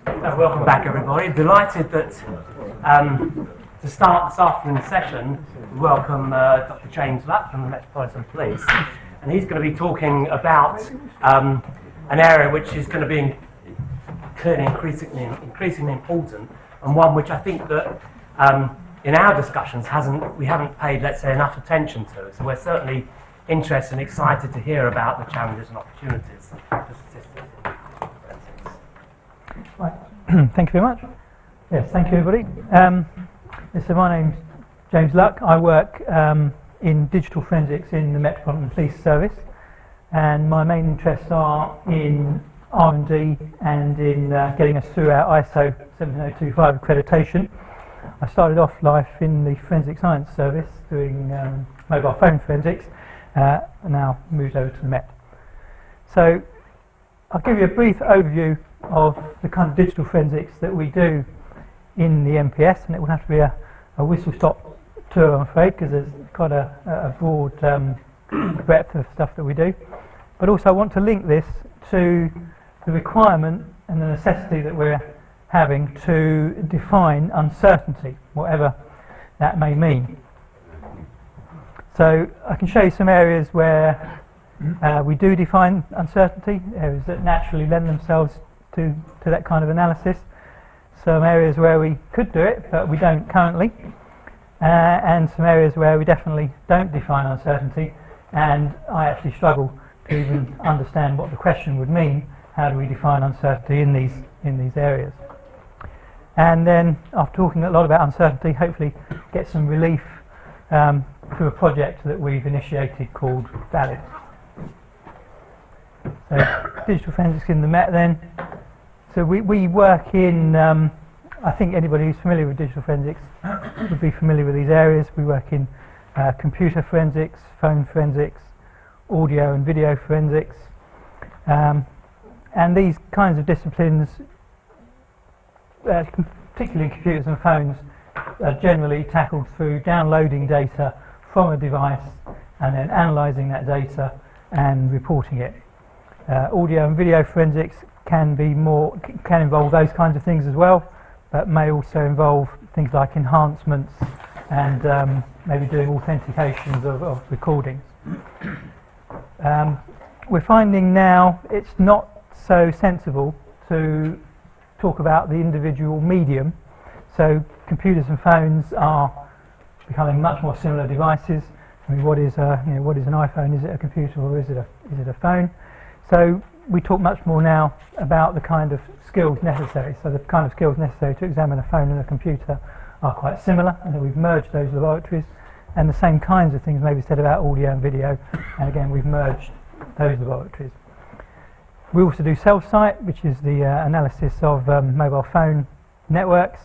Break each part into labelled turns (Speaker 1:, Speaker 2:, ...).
Speaker 1: Welcome back, everybody. Delighted that to start this afternoon session, we welcome Dr. James Luck from the Metropolitan Police, and he's going to be talking about an area which is going to be clearly increasingly important, and one which I think that in our discussions we haven't paid, let's say, enough attention to. So we're certainly interested and excited to hear about the challenges and opportunities for statistics in forensics.
Speaker 2: Right. Thank you very much. Yes, thank you, everybody. So my name's James Luck. I work in digital forensics in the Metropolitan Police Service, and my main interests are in R&D and in getting us through our ISO 17025 accreditation. I started off life in the Forensic Science Service doing mobile phone forensics, and now moved over to the Met. So I'll give you a brief overview of the kind of digital forensics that we do in the MPS, and it will have to be a whistle-stop tour, I'm afraid, because there's quite a broad breadth of stuff that we do. But also I want to link this to the requirement and the necessity that we're having to define uncertainty, whatever that may mean. So I can show you some areas where we do define uncertainty, areas that naturally lend themselves to that kind of analysis. Some areas where we could do it, but we don't currently, and some areas where we definitely don't define uncertainty, and I actually struggle to even understand what the question would mean. How do we define uncertainty in these areas? And then, after talking a lot about uncertainty, hopefully get some relief through a project that we've initiated called VALID. So, digital forensics in the Met then. So we work in, I think anybody who's familiar with digital forensics would be familiar with these areas. We work in computer forensics, phone forensics, audio and video forensics, and these kinds of disciplines, particularly in computers and phones, are generally tackled through downloading data from a device and then analysing that data and reporting it. Audio and video forensics can involve those kinds of things as well, but may also involve things like enhancements and maybe doing authentications of recordings. We're finding now it's not so sensible to talk about the individual medium. So computers and phones are becoming much more similar devices. I mean, what is an iPhone? Is it a computer or is it a phone? So we talk much more now about the kind of skills necessary. So the kind of skills necessary to examine a phone and a computer are quite similar, and then we've merged those laboratories, and the same kinds of things may be said about audio and video, and again we've merged those laboratories. We also do self-site, which is the analysis of mobile phone networks,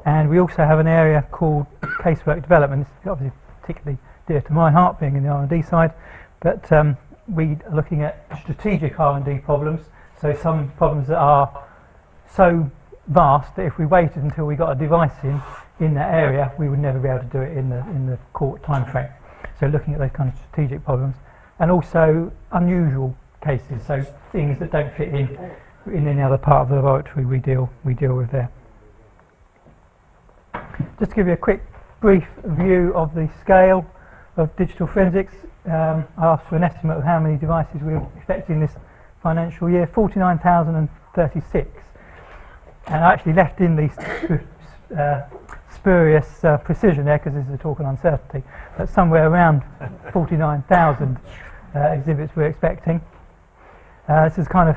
Speaker 2: and we also have an area called casework development. This is obviously particularly dear to my heart, being in the R&D side, but we are looking at strategic R&D problems, so some problems that are so vast that if we waited until we got a device in that area, we would never be able to do it in the court time frame. So looking at those kind of strategic problems, and also unusual cases, so things that don't fit in any other part of the laboratory we deal with there. Just to give you a quick brief view of the scale of digital forensics, I asked for an estimate of how many devices we were expecting this financial year. 49,036, and I actually left in the spurious precision there because this is a talk on uncertainty, but somewhere around 49,000 exhibits we're expecting. This is the kind of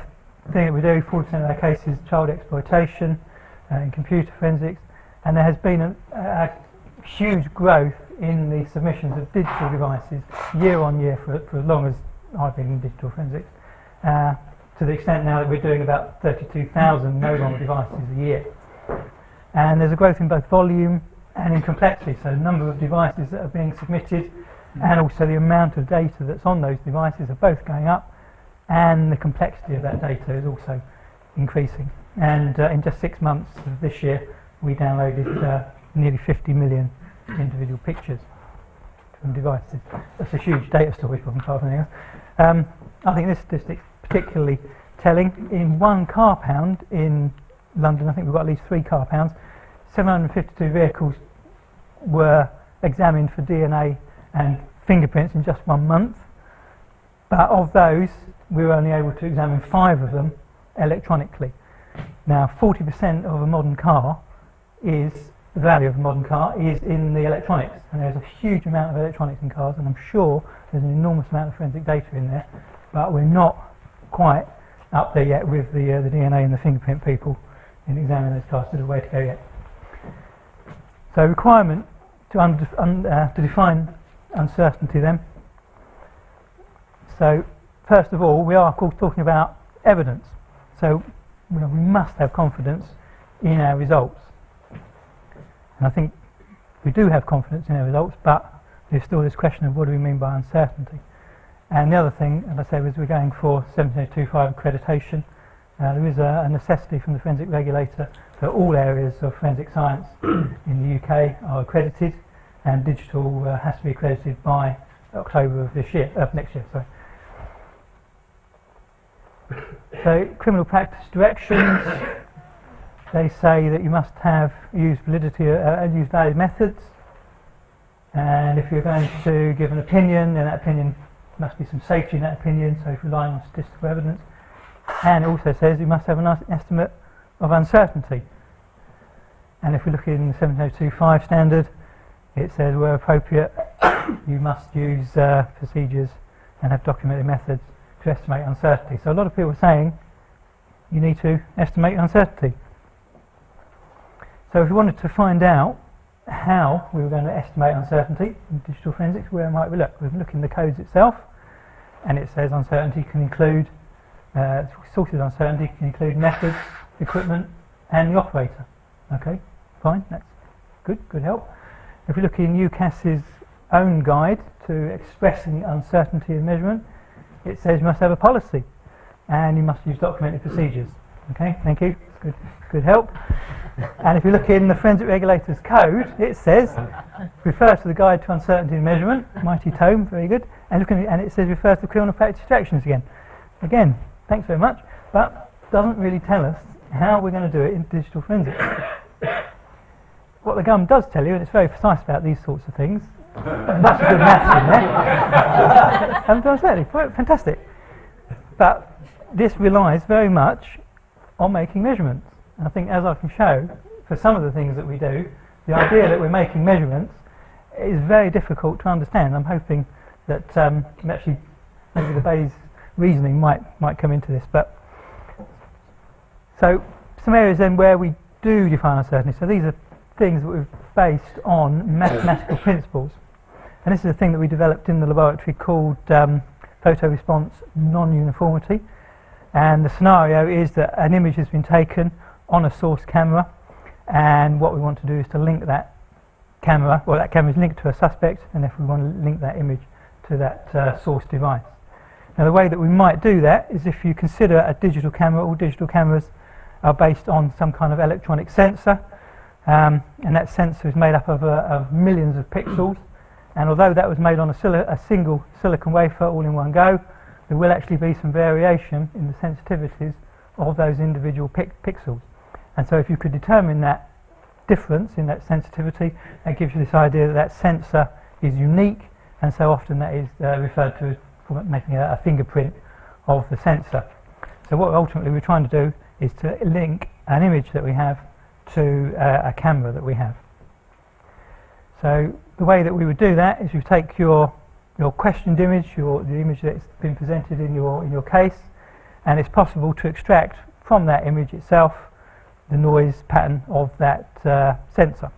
Speaker 2: thing that we do. 40% of our cases child exploitation in computer forensics, and there has been a huge growth in the submissions of digital devices year on year for as long as I've been in digital forensics, to the extent now that we're doing about 32,000 mobile devices a year. And there's a growth in both volume and in complexity, so the number of devices that are being submitted and also the amount of data that's on those devices are both going up, and the complexity of that data is also increasing. And in just 6 months of this year, we downloaded nearly 50 million individual pictures from devices. That's a huge data storage problem, apart from anything else. I think this statistic is particularly telling. In one car pound in London, I think we've got at least 3 car pounds. 752 vehicles were examined for DNA and fingerprints in just 1 month. But of those, we were only able to examine 5 of them electronically. Now, 40% of a modern car the value of a modern car is in the electronics. And there's a huge amount of electronics in cars, and I'm sure there's an enormous amount of forensic data in there. But we're not quite up there yet with the DNA and the fingerprint people in examining those cars. There's a way to go yet. So requirement to define uncertainty then. So first of all, we are of course talking about evidence. So we must have confidence in our results. And I think we do have confidence in our results, but there's still this question of what do we mean by uncertainty. And the other thing, as I said, was we're going for 17025 accreditation. There is a necessity from the forensic regulator that all areas of forensic science in the UK are accredited, and digital has to be accredited by October of next year. Sorry. So criminal practice directions, they say that you must have used valid methods, and if you're going to give an opinion, then that opinion must be some safety in that opinion, so if relying on statistical evidence. And it also says you must have an estimate of uncertainty. And if we look in the 17025 standard, it says where appropriate you must use procedures and have documented methods to estimate uncertainty. So a lot of people are saying you need to estimate uncertainty. So if we wanted to find out how we were going to estimate uncertainty in digital forensics, where might we look? We look in the codes itself, and it says uncertainty can include sources of uncertainty can include methods, equipment, and the operator. Okay, fine, that's good help. If we look in UCAS's own guide to expressing uncertainty of measurement, it says you must have a policy and you must use documented procedures. Okay, thank you, good help. And if you look in the Forensic Regulator's Code, it says refer to the Guide to Uncertainty in Measurement, mighty tome, very good. And it says refer to criminal practice directions again, thanks very much, but doesn't really tell us how we're going to do it in digital forensics. What the GUM does tell you, and it's very precise about these sorts of things, lots of good maths in there, certainly, fantastic. But this relies very much on making measurements. And I think, as I can show, for some of the things that we do, the idea that we're making measurements is very difficult to understand. I'm hoping that actually maybe the Bayes reasoning might come into this. But so some areas then where we do define uncertainty. So these are things that we've based on mathematical principles. And this is a thing that we developed in the laboratory called photo response non-uniformity. And the scenario is that an image has been taken on a source camera, and what we want to do is to link that camera, well, that camera is linked to a suspect, and if we want to link that image to that source device. Now the way that we might do that is if you consider a digital camera. All digital cameras are based on some kind of electronic sensor, and that sensor is made up of millions of pixels, and although that was made on a single silicon wafer all in one go, there will actually be some variation in the sensitivities of those individual pixels. And so if you could determine that difference in that sensitivity, that gives you this idea that that sensor is unique, and so often that is referred to as making a fingerprint of the sensor. So what ultimately we're trying to do is to link an image that we have to a camera that we have. So the way that we would do that is you take your questioned image, the image that's been presented in your case, and it's possible to extract from that image itself the noise pattern of that sensor.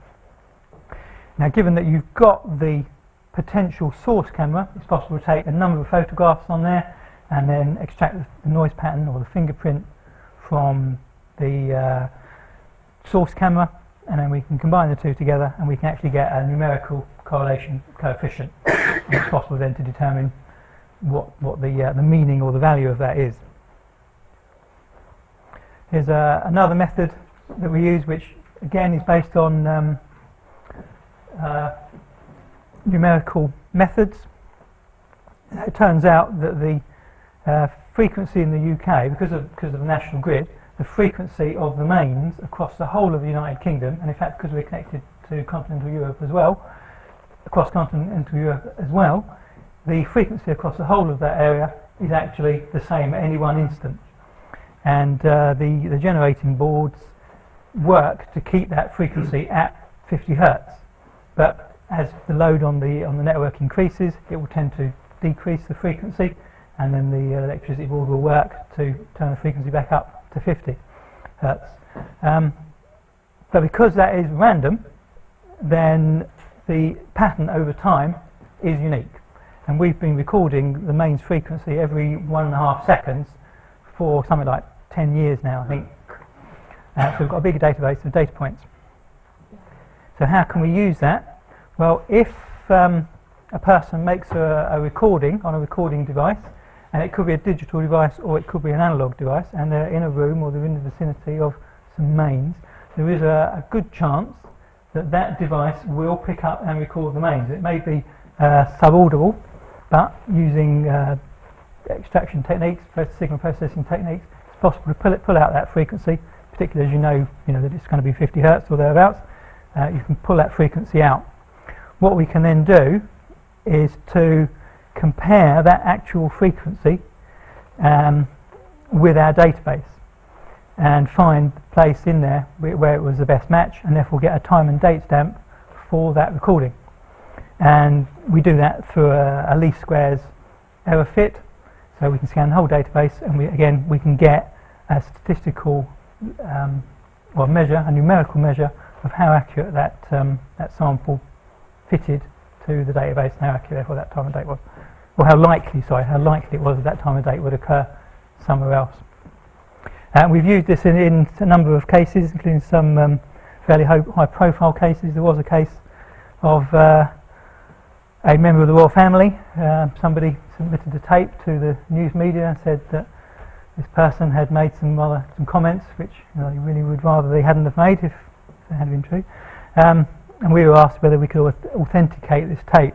Speaker 2: Now, given that you've got the potential source camera, it's possible to take a number of photographs on there and then extract the noise pattern or the fingerprint from the source camera, and then we can combine the two together and we can actually get a numerical correlation coefficient. And it's possible then to determine what the meaning or the value of that is. Here's another method that we use, which again is based on numerical methods. It turns out that the frequency in the UK, because of the national grid, the frequency of the mains across the whole of the United Kingdom, and in fact because we're connected to continental Europe as well, across continental Europe as well, the frequency across the whole of that area is actually the same at any one instant. And the generating boards work to keep that frequency at 50 Hertz. But as the load on the network increases, it will tend to decrease the frequency, and then the electricity board will work to turn the frequency back up to 50 Hertz. But because that is random, then the pattern over time is unique. And we've been recording the mains frequency every 1.5 seconds for something like 10 years now, I think. So we've got a big database of data points. So how can we use that? Well, if a person makes a recording on a recording device, and it could be a digital device or it could be an analog device, and they're in a room or they're in the vicinity of some mains, there is a good chance that that device will pick up and record the mains. It may be subaudible, but using extraction techniques, signal processing techniques, it's possible to pull out that frequency, particularly as you know that it's going to be 50 Hertz or thereabouts. You can pull that frequency out. What we can then do is to compare that actual frequency with our database and find the place in there where it was the best match, and therefore get a time and date stamp for that recording. And we do that through a least squares error fit, so we can scan the whole database, and we can get a statistical measure, a numerical measure of how accurate that sample fitted to the database, and how accurate therefore that time and date was, or how likely it was that time and date would occur somewhere else. We've used this in a number of cases, including some fairly high-profile cases. There was a case of a member of the royal family. Somebody submitted a tape to the news media and said that this person had made some comments which they really would rather they hadn't have made if they had been true. And we were asked whether we could authenticate this tape.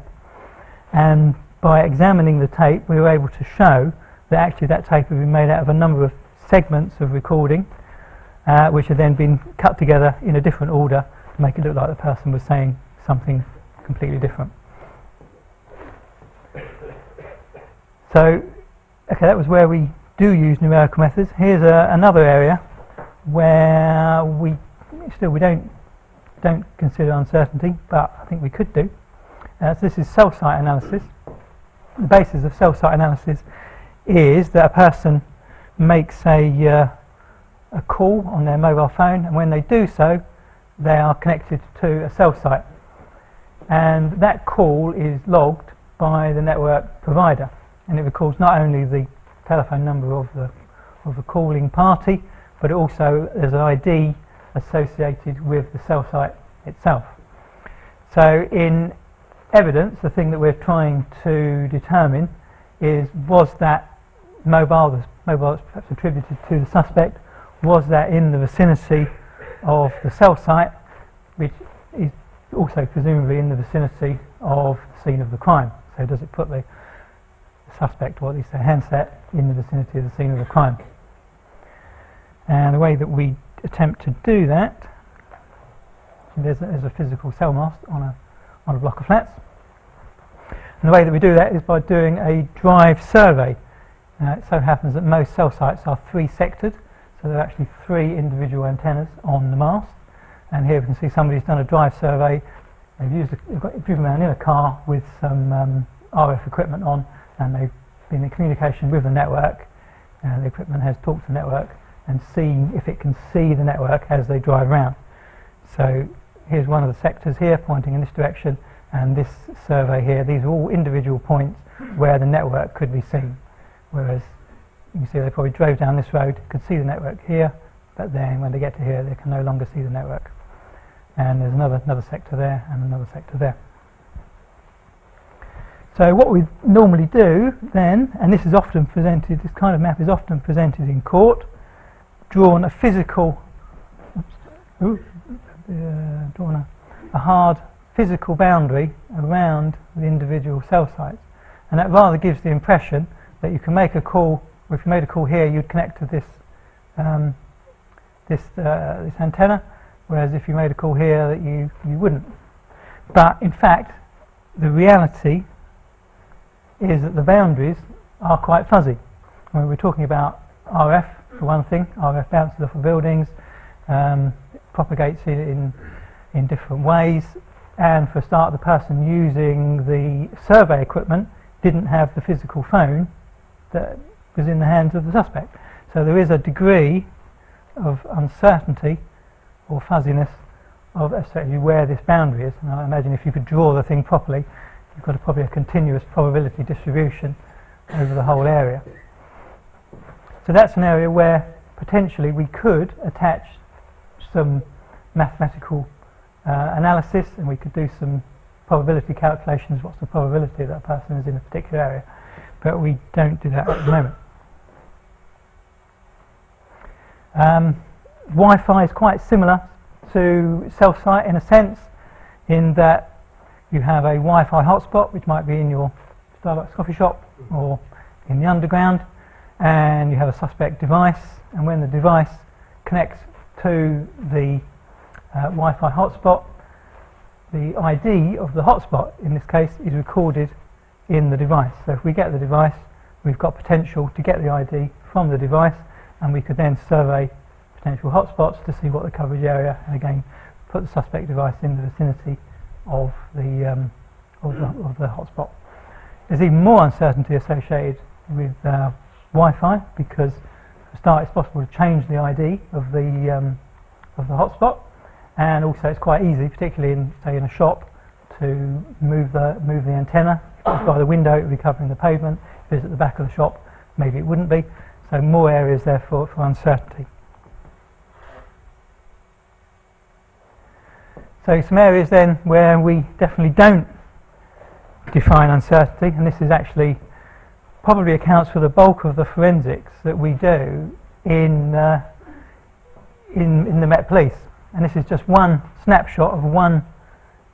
Speaker 2: And by examining the tape, we were able to show that actually that tape had been made out of a number of segments of recording, which had then been cut together in a different order to make it look like the person was saying something completely different. So, okay, that was where we do use numerical methods. Here's another area where we don't consider uncertainty, but I think we could do. So this is cell site analysis. The basis of cell site analysis is that a person makes a call on their mobile phone, and when they do so, they are connected to a cell site, and that call is logged by the network provider, and it records not only the telephone number of the calling party, but also there's an ID associated with the cell site itself. So in evidence, the thing that we're trying to determine is, was that mobile that's perhaps attributed to the suspect, was that in the vicinity of the cell site, which is also presumably in the vicinity of the scene of the crime. So does it put the suspect, or at least their handset, in the vicinity of the scene of the crime? And the way that we attempt to do that, there's a physical cell mast on a block of flats. And the way that we do that is by doing a drive survey. It so happens that most cell sites are 3-sectored, so there are actually 3 individual antennas on the mast. And here we can see somebody's done a drive survey. They've driven around in a car with some RF equipment on, and they've been in communication with the network. The equipment has talked to the network and seen if it can see the network as they drive around. So here's one of the sectors here pointing in this direction, and this survey here, these are all individual points where the network could be seen. Whereas you can see they probably drove down this road, could see the network here, but then when they get to here they can no longer see the network. And there's another sector there and another sector there. So what we normally do then, and this is often presented, this kind of map is often presented in court, drawn a physical, drawn a hard physical boundary around the individual cell sites, and that rather gives the impression that you can make a call, or if you made a call here, you'd connect to this this antenna, whereas if you made a call here that you wouldn't. But in fact, the reality is that the boundaries are quite fuzzy. When we're talking about RF, for one thing, RF bounces off of buildings, propagates in different ways, and for a start, the person using the survey equipment didn't have the physical phone that was in the hands of the suspect. So there is a degree of uncertainty or fuzziness of essentially where this boundary is. And I imagine if you could draw the thing properly, you've got probably a continuous probability distribution over the whole area. So that's an area where potentially we could attach some mathematical analysis, and we could do some probability calculations. What's the probability that a person is in a particular area? But we don't do that at the moment. Wi-Fi is quite similar to cell site in a sense, in that you have a Wi-Fi hotspot, which might be in your Starbucks coffee shop or in the underground, and you have a suspect device, and when the device connects to the Wi-Fi hotspot, the ID of the hotspot in this case is recorded in the device. So if we get the device, we've got potential to get the ID from the device, and we could then survey potential hotspots to see what the coverage area, and again put the suspect device in the vicinity of the hotspot. There's even more uncertainty associated with Wi-Fi, because for a start it's possible to change the ID of the hotspot, and also it's quite easy, particularly in, say, in a shop, to move the antenna. If it's by the window, it would be covering the pavement. If it's at the back of the shop, maybe it wouldn't be. So more areas there for uncertainty. So some areas then where we definitely don't define uncertainty, and this is actually probably accounts for the bulk of the forensics that we do in the Met Police. And this is just one snapshot of one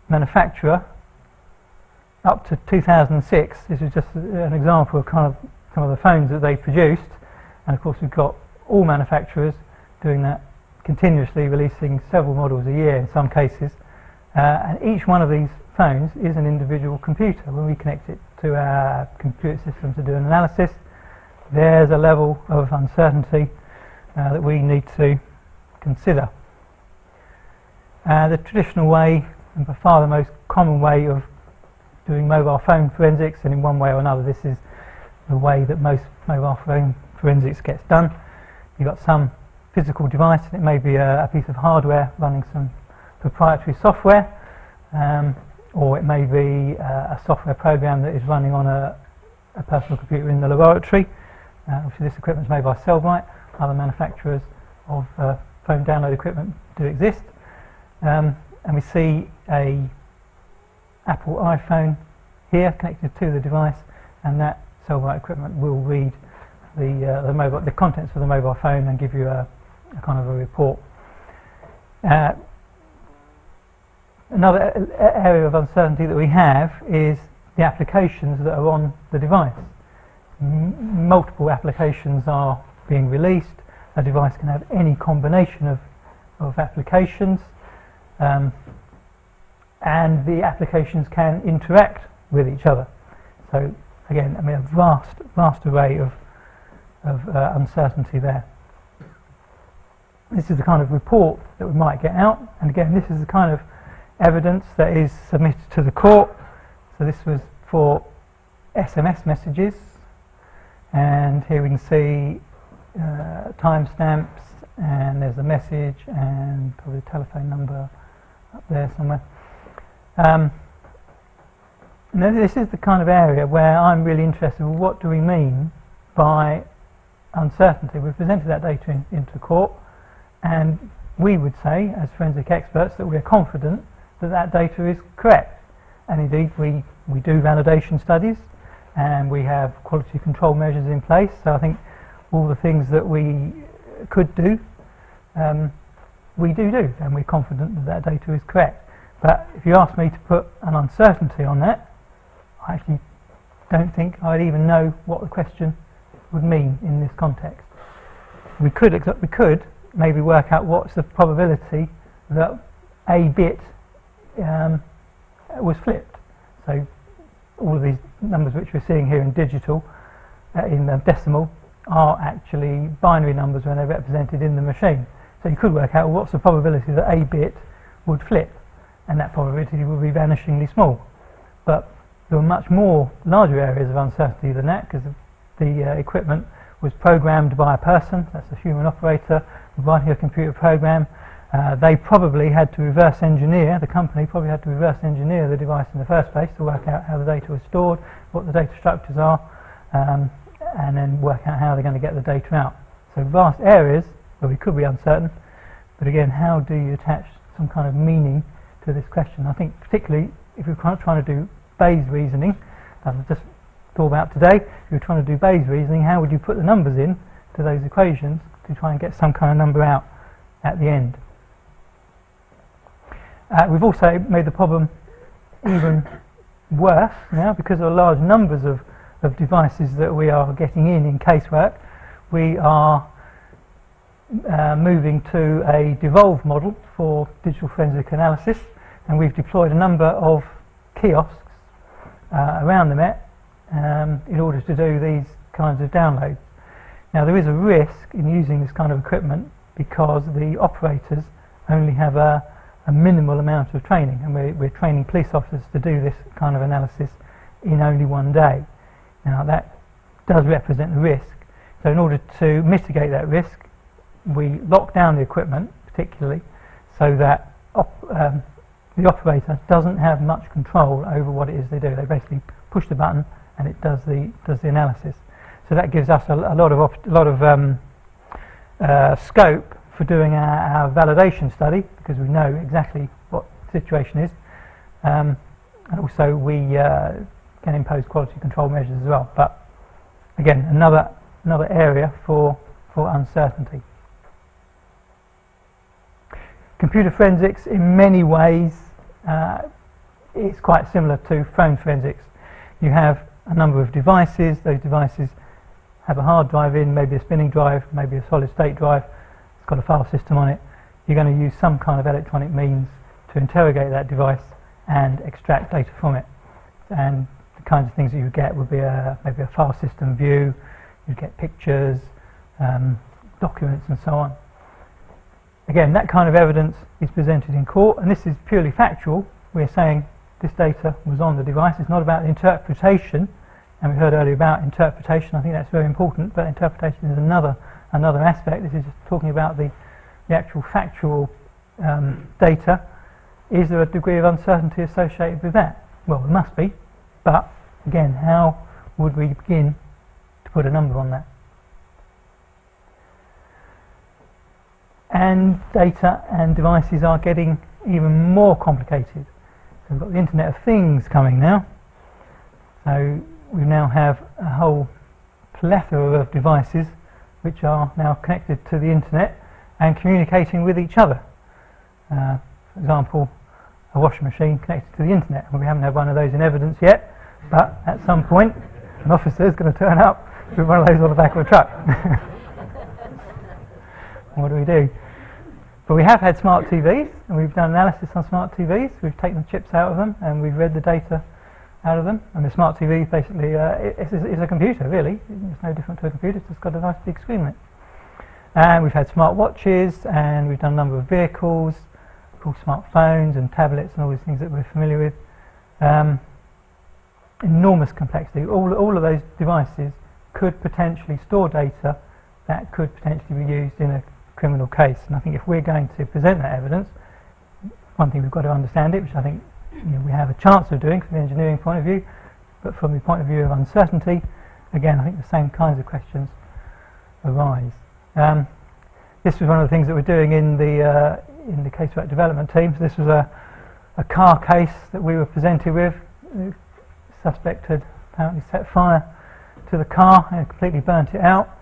Speaker 2: manufacturer up to 2006. This is just an example of kind of some of the phones that they produced, and of course we've got all manufacturers doing that continuously, releasing several models a year in some cases, and each one of these phones is an individual computer. When we connect it to our computer system to do an analysis, there's a level of uncertainty that we need to consider. The traditional way, and by far the most common way of doing mobile phone forensics, and in one way or another this is the way that most mobile phone forensics gets done. You've got some physical device, and it may be a piece of hardware running some proprietary software, or it may be a software program that is running on a personal computer in the laboratory. Obviously this equipment is made by Cellbrite. Other manufacturers of phone download equipment do exist. And we see a Apple iPhone here connected to the device, and that Cellbrite equipment will read the contents of the mobile phone and give you a kind of a report. Another area of uncertainty that we have is the applications that are on the device. Multiple applications are being released. A device can have any combination of applications, and the applications can interact with each other. So again, I mean, a vast array of uncertainty there. This is the kind of report that we might get out, and again, this is the kind of evidence that is submitted to the court. So this was for SMS messages, and here we can see timestamps, and there's a message and probably a telephone number up there somewhere. And then this is the kind of area where I'm really interested in what do we mean by uncertainty. We've presented that data into court, and we would say as forensic experts that we're confident that that data is correct, and indeed we do validation studies and we have quality control measures in place. So I think all the things that we could do, we do, and we're confident that that data is correct. But if you ask me to put an uncertainty on that, I actually don't think I'd even know what the question would mean in this context. We could maybe work out what's the probability that a bit was flipped. So all of these numbers which we're seeing here in digital, in decimal, are actually binary numbers when they're represented in the machine. So you could work out what's the probability that a bit would flip, and that probability would be vanishingly small. But there were much more larger areas of uncertainty than that, because the equipment was programmed by a person, that's a human operator, writing a computer program. They probably had to reverse engineer, the company probably had to reverse engineer the device in the first place to work out how the data was stored, what the data structures are, and then work out how they're going to get the data out. So vast areas where we could be uncertain, but again, how do you attach some kind of meaning to this question? I think particularly if we're trying to do Bayes reasoning, as I just thought about today, if you're trying to do Bayes reasoning, how would you put the numbers in to those equations to try and get some kind of number out at the end? We've also made the problem even worse now because of the large numbers of devices that we are getting in casework. We are moving to a devolved model for digital forensic analysis, and we've deployed a number of kiosks around the Met in order to do these kinds of downloads. Now there is a risk in using this kind of equipment because the operators only have a minimal amount of training, and we're training police officers to do this kind of analysis in only one day. Now that does represent a risk, so in order to mitigate that risk we lock down the equipment particularly so that the operator doesn't have much control over what it is they do. They basically push the button and it does the analysis. So that gives us a lot of scope for doing our validation study, because we know exactly what the situation is, and also we can impose quality control measures as well. But again, another area for uncertainty. Computer forensics in many ways is quite similar to phone forensics. You have a number of devices. Those devices have a hard drive in, maybe a spinning drive, maybe a solid state drive. It's got a file system on it. You're going to use some kind of electronic means to interrogate that device and extract data from it. And the kinds of things that you would get would be maybe a file system view. You'd get pictures, documents and so on. Again, that kind of evidence is presented in court, and this is purely factual. We're saying this data was on the device. It's not about the interpretation, and we heard earlier about interpretation. I think that's very important, but interpretation is another aspect. This is just talking about the actual factual data. Is there a degree of uncertainty associated with that? Well, there must be, but again, how would we begin to put a number on that? And data and devices are getting even more complicated. So we've got the Internet of Things coming now. So we now have a whole plethora of devices which are now connected to the Internet and communicating with each other. For example, a washing machine connected to the Internet. Well, we haven't had one of those in evidence yet, but at some point an officer is going to turn up with one of those on the back of a truck. What do we do? But we have had smart TVs, and we've done analysis on smart TVs. We've taken the chips out of them, and we've read the data out of them. And the smart TV basically is a computer, really. It's no different to a computer. It's just got a nice big screen on it. And we've had smart watches, and we've done a number of vehicles, called smartphones and tablets and all these things that we're familiar with. Enormous complexity. All of those devices could potentially store data that could potentially be used in a criminal case. And I think if we're going to present that evidence, one thing we've got to understand it, which I think we have a chance of doing from the engineering point of view, but from the point of view of uncertainty, again, I think the same kinds of questions arise. This was one of the things that we're doing in the casework development team. So this was a car case that we were presented with. The suspect had apparently set fire to the car and completely burnt it out.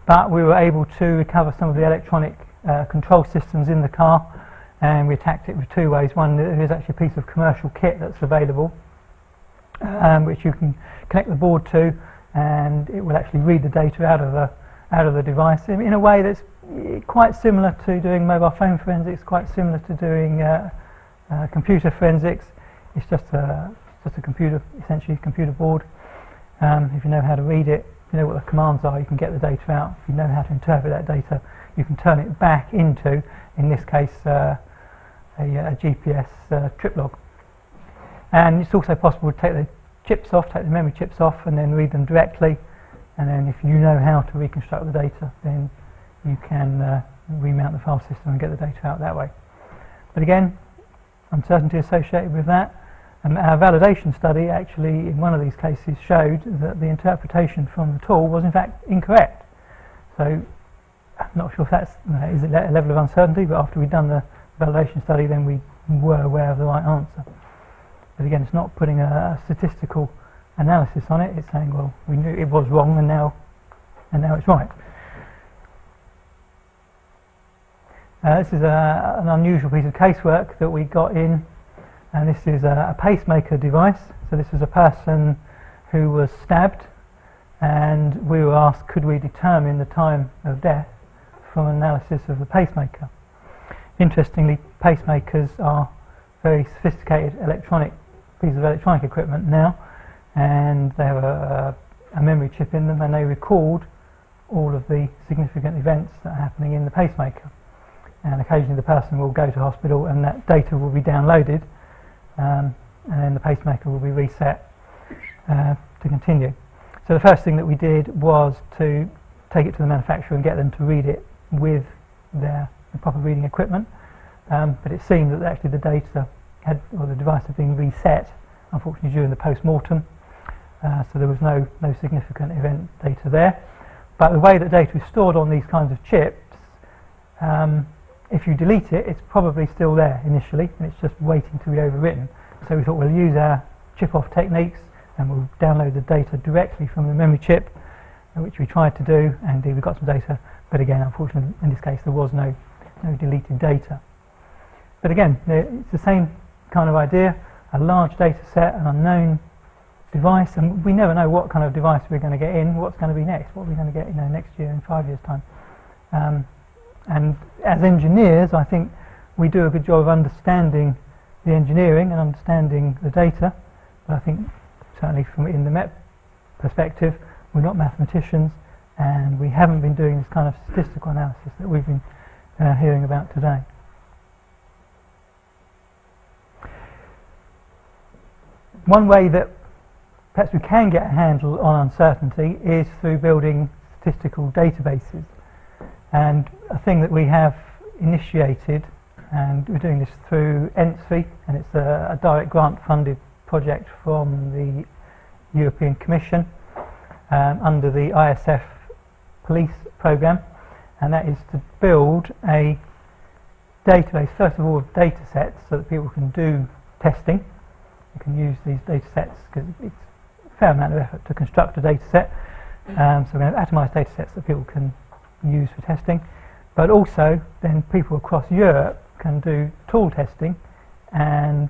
Speaker 2: But we were able to recover some of the electronic control systems in the car, and we attacked it with two ways. One, there is actually a piece of commercial kit that's available, which you can connect the board to, and it will actually read the data out of the device in a way that's quite similar to doing mobile phone forensics, quite similar to doing computer forensics. It's just a computer, essentially a computer board. If you know how to read it, you know what the commands are, you can get the data out. If you know how to interpret that data, you can turn it back into, in this case, a GPS trip log. And it's also possible to take the chips off, take the memory chips off, and then read them directly. And then if you know how to reconstruct the data, then you can remount the file system and get the data out that way. But again, uncertainty associated with that. And our validation study actually, in one of these cases, showed that the interpretation from the tool was in fact incorrect. So I'm not sure if that's is it a level of uncertainty, but after we'd done the validation study, then we were aware of the right answer. But again, it's not putting a statistical analysis on it. It's saying, well, we knew it was wrong, and now it's right. This is an unusual piece of casework that we got in, and this is a pacemaker device. So this was a person who was stabbed, and we were asked, could we determine the time of death from analysis of the pacemaker? Interestingly, pacemakers are very sophisticated pieces of electronic equipment now, and they have a memory chip in them, and they record all of the significant events that are happening in the pacemaker. And occasionally the person will go to hospital and that data will be downloaded, and then the pacemaker will be reset to continue. So the first thing that we did was to take it to the manufacturer and get them to read it with the proper reading equipment, but it seemed that actually the data or the device had been reset, unfortunately during the post-mortem, so there was no significant event data there. But the way that data is stored on these kinds of chips, if you delete it, it's probably still there initially, and it's just waiting to be overwritten. So we thought we'll use our chip-off techniques, and we'll download the data directly from the memory chip, which we tried to do, and indeed we got some data, but again, unfortunately, in this case, there was no deleted data. But again, it's the same kind of idea, a large data set, an unknown device, and we never know what kind of device we're going to get in, what's going to be next, what we're going to get next year, in 5 years' time. And as engineers, I think we do a good job of understanding the engineering and understanding the data, but I think certainly from in the MEP perspective, we're not mathematicians, and we haven't been doing this kind of statistical analysis that we've been hearing about today. One way that perhaps we can get a handle on uncertainty is through building statistical databases. And a thing that we have initiated, and we're doing this through ENTSFI, and it's a direct grant funded project from the European Commission under the ISF police programme, and that is to build a database, first of all, of data sets so that people can do testing. You can use these data sets because it's a fair amount of effort to construct a data set. So we're going to have atomised data sets that people can use for testing, but also then people across Europe can do tool testing, and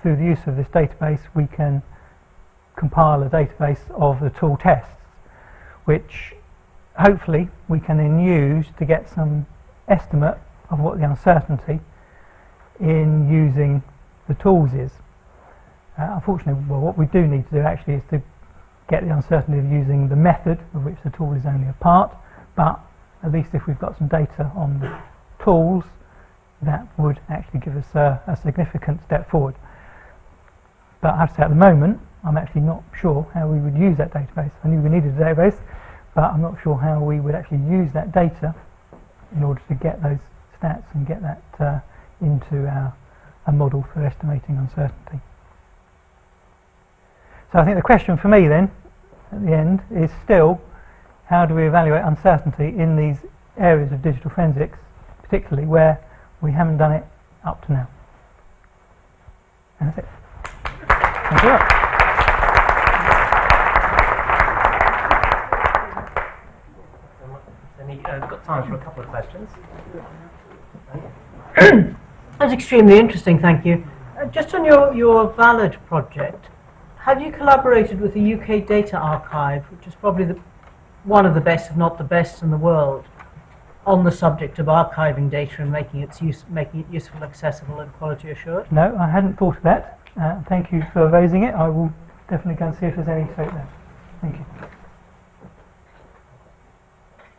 Speaker 2: through the use of this database we can compile a database of the tool tests, which hopefully we can then use to get some estimate of what the uncertainty in using the tools is. Unfortunately, well, what we do need to do actually is to get the uncertainty of using the method of which the tool is only a part, but at least if we've got some data on the tools, that would actually give us a significant step forward. But I have to say at the moment, I'm actually not sure how we would use that database. I knew we needed a database, but I'm not sure how we would actually use that data in order to get those stats and get that into a model for estimating uncertainty. So I think the question for me then, at the end, is still, how do we evaluate uncertainty in these areas of digital forensics, particularly where we haven't done it up to now? And that's it. Thank you very much.
Speaker 1: Got time for a couple of questions. That's extremely interesting, thank you. Just on your VALID project, have you collaborated with the UK Data Archive, which is probably one of the best, if not the best in the world,
Speaker 3: on the subject of archiving data and making it useful, accessible, and quality assured?
Speaker 2: No, I hadn't thought of that. Thank you for raising it. I will definitely go and see if there's any scope there. Thank you.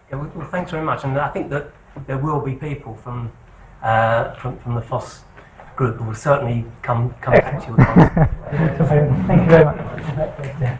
Speaker 1: Yeah, well, thanks very much. And I think that there will be people from the FOSS group who will certainly come back to you.
Speaker 2: Thank you very much.